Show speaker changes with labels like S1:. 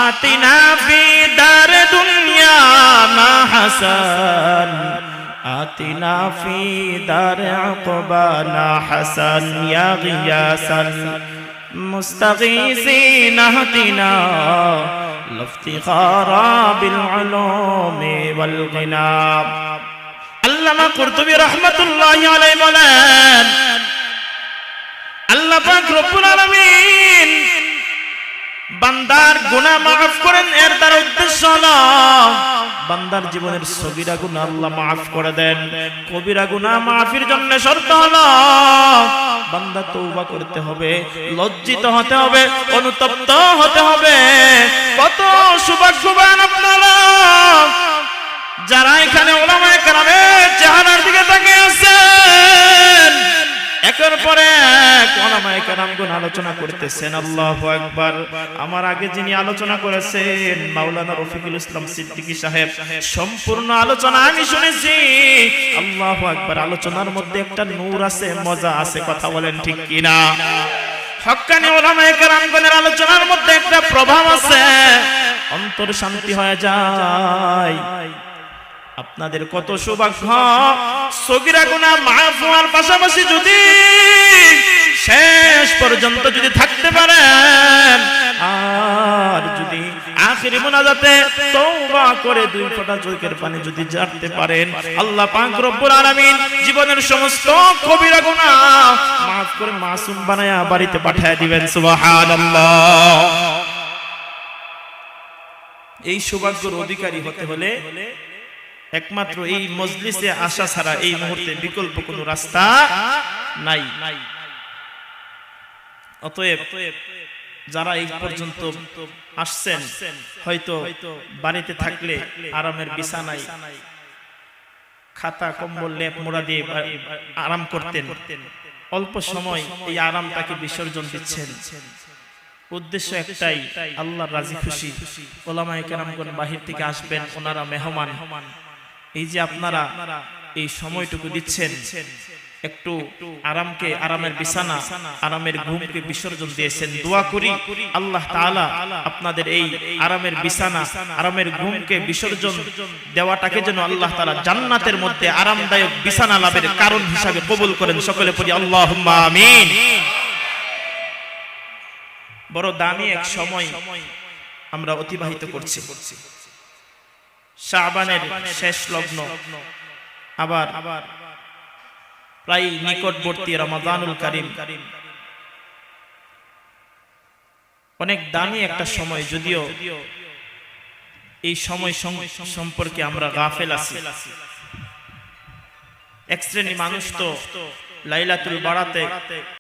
S1: آتنا في دار دنيا ما حسن آتنا في دار عقبانا حسن يا غياث المستغيثين اهدنا لافتخار بالعلوم والغنى আল্লামা কুরতুবী রাহমাতুল্লাহি আলাইহি বলেন আল্লাহ পাক রব্বুল আলামিন বান্দার গুনাহ maaf করেন এর দ্বারা উদ্দেশ্য হলো বান্দার জীবনের সগীরা গুনাহ আল্লাহ maaf করে দেন কবিরা গুনাহ মাফির জন্য শর্ত হলো বান্দা তওবা করতে হবে লজ্জিত হতে হবে অনুতপ্ত হতে হবে কত সৌভাগ্যবান আপনারা যারা এখানে উলামায়ে কেরামের চেহারার দিকে তাকিয়ে আছেন একের পরে এক উলামায়ে কেরামগণ আলোচনা করতেছেন আল্লাহু আকবার আমার আগে যিনি আলোচনা করেছেন মাওলানা রফিকুল ইসলাম সিদ্দিকী সাহেব সম্পূর্ণ আলোচনা আমি শুনেছি আল্লাহু আকবার আলোচনার মধ্যে একটা নূর আছে মজা আছে কথা বলেন ঠিক কি না হক্কানি উলামায়ে কেরামগণের আলোচনার মধ্যে একটা প্রভাব আছে অন্তর শান্তি হয়ে যায় আপনাদের কত সৌভাগ্য সগীরা গুনাহ maaf হওয়ার পাশাপাশি যদি শেষ পর্যন্ত যদি থাকতে পারেন আর যদি আখিরি মুনাজাতে তওবা করে দুই ফোঁটা চোখের পানি যদি ঝাড়তে পারেন আল্লাহ পাক রব্বুল আলামিন জীবনের সমস্ত কবিরা গুনাহ maaf করে মাসুম বানায়া বাড়িতে পাঠিয়ে দিবেন সুবহানাল্লাহ এই সৌভাগ্যের অধিকারী হতে হলে একমাত্র এই মজলিসে আসা ছাড়া এই মুহূর্তে বিকল্প কোনো রাস্তা নাই অতএব যারা এই পর্যন্ত আসছেন হয়তো বাড়িতে থাকলে আরামের বিছানায় খাতা কম্বল লেপ মোড়া দিয়ে আরাম করতেন অল্প সময় এই আরামটাকে বিসর্জন দিচ্ছেন উদ্দেশ্য একটাই আল্লাহর রাজি খুশি উলামায়ে কেরামগণ বাহির থেকে আসবেন ওনারা মেহমান এই যে আপনারা এই সময়টুকু দিচ্ছেন একটু আরামকে আরামের বিছানা আরামের ঘুমকে বিসর্জন দিয়েছেন দোয়া করি আল্লাহ তাআলা আপনাদের এই আরামের বিছানা আরামের ঘুমকে বিসর্জন দেওয়াটাকে যেন আল্লাহ তাআলা জান্নাতের মধ্যে আরামদায়ক বিছানা লাভের কারণ হিসাবে কবুল করেন সকলে পড়ি আল্লাহুম্মা আমিন বড় দামি এক সময় আমরা অতিবাহিত করছি শাবানের শেষ লগ্ন আবার প্রায় নিকটবর্তী রমাদানুল কারীম অনেক দামি একটা সময় যদিও এই সময় সম্পর্কে আমরা গাফেল আছি এক শ্রেণী মানুষ তো লাইলাতুল বারাতে